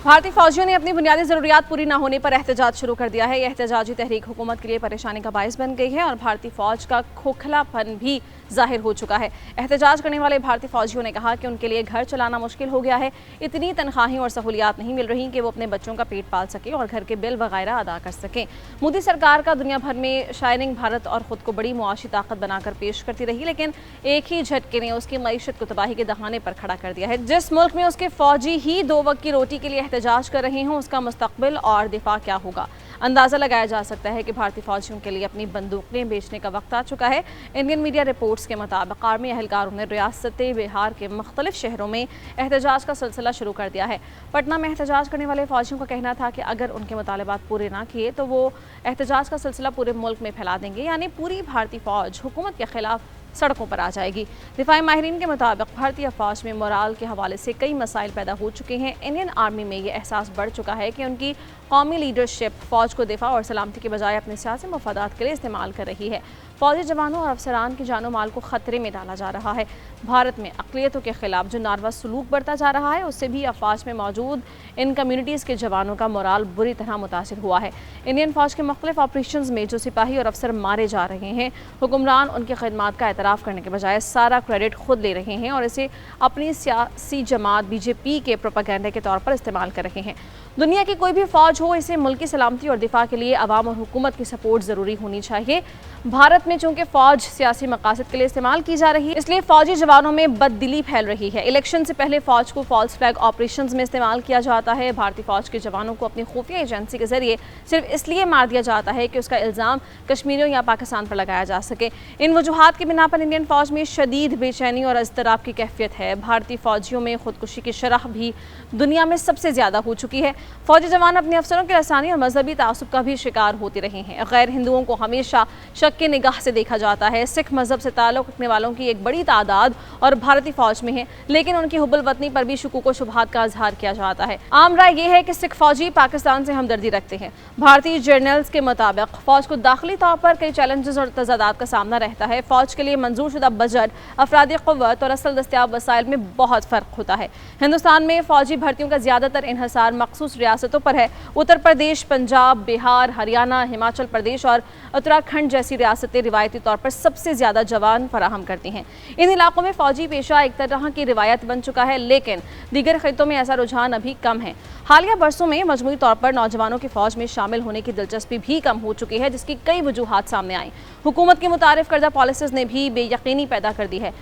भारतीय फौजियों ने अपनी बुनियादी ज़रूरियात पूरी न होने पर एहतजाज शुरू कर दिया है। यह एहतजाजी तहरीक हुकूमत के लिए परेशानी का बायस बन गई है और भारतीय फ़ौज का खोखलापन भी ज़ाहिर हो चुका है। एहतजाज करने वाले भारतीय फ़ौजियों ने कहा कि उनके लिए घर चलाना मुश्किल हो गया है। इतनी तनख्वाहें और सहूलियात नहीं मिल रही कि वो अपने बच्चों का पेट पाल सकें और घर के बिल वगैरह अदा कर सकें। मोदी सरकार का दुनिया भर में शाइनिंग भारत और ख़ुद को बड़ी मुआशी ताकत बनाकर पेश करती रही, लेकिन एक ही झटके ने उसकी मईशत को तबाही के दहाने पर खड़ा कर दिया है। जिस मुल्क में उसके फ़ौजी ही 2 वक्त की रोटी के लिए एहतजाज कर रहे हों, उसका मुस्तकबिल और दिफा क्या होगा। अंदाज़ा लगाया जा सकता है कि भारतीय फौजियों के लिए अपनी बंदूकें बेचने का वक्त आ चुका है। इंडियन मीडिया रिपोर्ट्स के मुताबिक आर्मी एहलकारों ने रियासत बिहार के मुख्तलिफ शहरों में एहतजाज का सिलसिला शुरू कर दिया है। पटना में एहतजाज करने वाले फौजियों का कहना था कि अगर उनके मुतालबात पूरे ना किए तो वो एहतजाज का सिलसिला पूरे मुल्क में फैला देंगे, यानी पूरी भारतीय फौज हुकूमत के खिलाफ सड़कों पर आ जाएगी। दिफाई माहिरीन के मुताबिक भारतीय फौज में मोराल के हवाले से कई मसाइल पैदा हो चुके हैं। इंडियन आर्मी में ये एहसास बढ़ चुका है कि उनकी कौमी लीडरशिप फौज को दिफा और सलामती के बजाय अपने सियासी मफादात के लिए इस्तेमाल कर रही है। फौजी जवानों और अफसरान की जानो माल को खतरे में डाला जा रहा है। भारत में अक़लियतों के खिलाफ जो नारवा सलूक बढ़ता जा रहा है, उससे भी अफवाज में मौजूद इन कम्यूनिटीज़ के जवानों का मोराल बुरी तरह मुतासिर हुआ है। इंडियन फौज के मुख्तलिफ ऑपरेशंस में जो सिपाही और अफसर मारे जा रहे हैं, हुक्मरान उनकी खिदमात का एतराफ़ करने के बजाय सारा क्रेडिट खुद ले रहे हैं और इसे अपनी सियासी जमात बीजेपी के प्रोपेगेंडा के तौर पर इस्तेमाल कर रहे हैं। दुनिया की कोई भी फ़ौज हो, इसे मुल्क की सलामती और दिफा के लिए अवाम और हुकूमत की सपोर्ट ज़रूरी होनी चाहिए। भारत में चूँकि फ़ौज सियासी मकासद के लिए इस्तेमाल की जा रही है, इसलिए फ़ौजी जवानों में बददिली फैल रही है। इलेक्शन से पहले फ़ौज को फॉल्स फ्लैग ऑपरेशंस में इस्तेमाल किया जाता है। भारतीय फ़ौज के जवानों को अपनी खुफिया एजेंसी के जरिए सिर्फ इसलिए मार दिया जाता है कि उसका इल्ज़ाम कश्मीरियों या पाकिस्तान पर लगाया जा सके। इन वजूहात की बिना पर इंडियन फ़ौज में शदीद बेचैनी और अज़तराब की कैफियत है। भारतीय फ़ौजियों में खुदकुशी की शरह भी दुनिया में सबसे ज़्यादा हो चुकी है। फ़ौजी जवान अपने अफसरों के लसानी और मजहबी तासुब का भी शिकार होते रहे हैं। गैर हिंदुओं को हमेशा शक की निगाह से देखा जाता है। सिख मजहब से ताल्लुक़ रखने वालों की एक बड़ी तादाद और भारतीय फ़ौज में है, लेकिन उनकी हुब्बुल वतनी पर भी शुकूक व शुबहात का इजहार किया जाता है। आम राय यह है कि सिख फ़ौजी पाकिस्तान से हमदर्दी रखते हैं। भारतीय जर्नल्स के मुताबिक फ़ौज को दाखिली तौर पर कई चैलेंजेस और तज़ादात का सामना रहता है। फ़ौज के लिए मंजूर शुदा बजट, अफरादी क़ुव्वत और असल दस्तियाब वसाइल में बहुत फ़र्क होता है। हिंदुस्तान में फ़ौजी भर्तियों का ज़्यादातर इन्हसार मखसूस रियासतों पर है। उत्तर प्रदेश, पंजाब, बिहार, हरियाणा, हिमाचल प्रदेश और उत्तराखंड जैसी रियासतें रिवायती तौर पर सबसे ज़्यादा जवान फराहम करती हैं। इन इलाकों में फ़ौजी पेशा एक तरह की रिवायत बन चुका है, लेकिन दीगर खित्तों में ऐसा रुझान अभी कम है। हालिया बरसों में मजमूई तौर पर नौजवानों की फ़ौज में शामिल होने की दिलचस्पी भी कम हो चुकी है, जिसकी कई वजूहात सामने आई। हुकूमत की मुतारिफ करदा पॉलिसीज़ ने भी बेयकीनी पैदा कर दी है।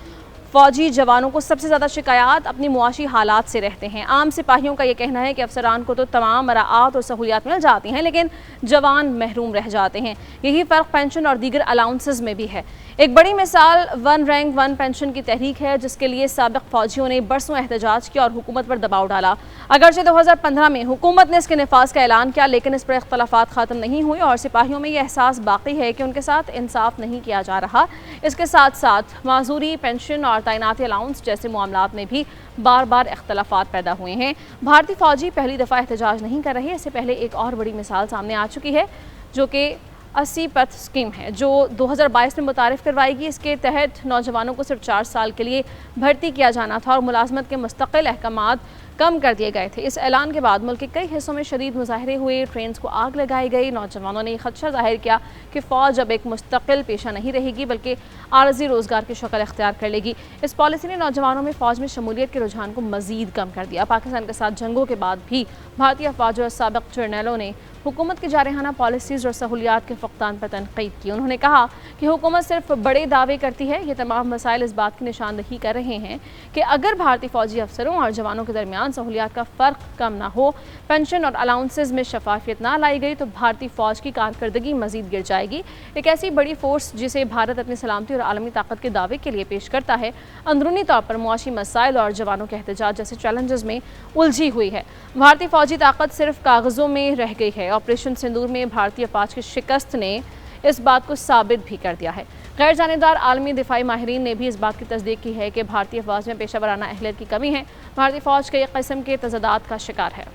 फ़ौजी जवानों को सबसे ज़्यादा शिकायत अपनी मुआशी हालात से रहते हैं। आम सिपाहियों का ये कहना है कि अफसरान को तो तमाम मराआत और सहूलियात मिल जाती हैं, लेकिन जवान महरूम रह जाते हैं। यही फ़र्क पेंशन और दीगर अलाउंसेस में भी है। एक बड़ी मिसाल 1 रैंक 1 पेंशन की तहरीक है, जिसके लिए साबिक़ फ़ौजियों ने बरसों एहतजाज किया और हुकूमत पर दबाव डाला। अगरचे 2015 में हुकूमत ने इसके नफाज का ऐलान किया, लेकिन इस पर इख्तलाफात ख़त्म नहीं हुए और सिपाहियों में यह एहसास बाकी है कि उनके साथ इंसाफ नहीं किया जा रहा। इसके साथ साथ माजूरी, पेंशन और तैनाती अलाउंस जैसे मामलात में भी बार बार इख्तलाफात पैदा हुए हैं। भारतीय फ़ौजी पहली दफ़ा एहतजाज नहीं कर रहे। इससे पहले एक और बड़ी मिसाल सामने आ चुकी है, जो कि 80 पथ स्कीम है, जो 2022 में मुतारिफ़ करवाएगी। इसके तहत नौजवानों को सिर्फ 4 साल के लिए भर्ती किया जाना था और मुलाजमत के मुस्तकिल अहकामात कम कर दिए गए थे। इस ऐलान के बाद मुल्क के कई हिस्सों में शदीद मुजाहरे हुए, ट्रेन्स को आग लगाई गई। नौजवानों ने खदशा जाहिर किया कि फ़ौज अब एक मुस्तकिल पेशा नहीं रहेगी, बल्कि आरज़ी रोज़गार की शक्ल इख्तियार कर लेगी। इस पॉलिसी ने नौजवानों में फ़ौज में शमूलियत के रुझान को मज़ीद कम कर दिया। पाकिस्तान के साथ जंगों के बाद भी भारतीय फ़ौज और साबिक़ जर्नलों ने हुकूमत की जारहाना पॉलिसीज़ और सहूलियात के फ़क़दान पर तनक़ीद की। उन्होंने कहा कि हुकूमत सिर्फ बड़े दावे करती है। ये तमाम मसाइल इस बात की निशानदही कर रहे हैं कि अगर भारतीय फ़ौजी अफसरों और जवानों के दरमियान सहूलियात का फ़र्क कम ना हो, पेंशन और अलाउंसेस में शफाफियत ना लाई गई, तो भारतीय फ़ौज की कारकर्दगी मज़ीद गिर जाएगी। एक ऐसी बड़ी फ़ोर्स जिसे भारत अपनी सलामती और आलमी ताकत के दावे के लिए पेश करता है, अंदरूनी तौर पर मुआशी मसाइल और जवानों के एहतजाज जैसे चैलेंजेस में उलझी हुई है। भारतीय फ़ौजी ताकत सिर्फ कागज़ों में रह गई है। ऑपरेशन सिंदूर में भारतीय फ़ौज की शिकस्त ने इस बात को साबित भी कर दिया है। गैर जानेदार आलमी दिफाई माहिरीन ने भी इस बात की तस्दीक की है कि भारतीय फ़ौज में पेशा वराना अहलियत की कमी है। भारतीय फ़ौज कई किस्म के तज़ादात का शिकार है।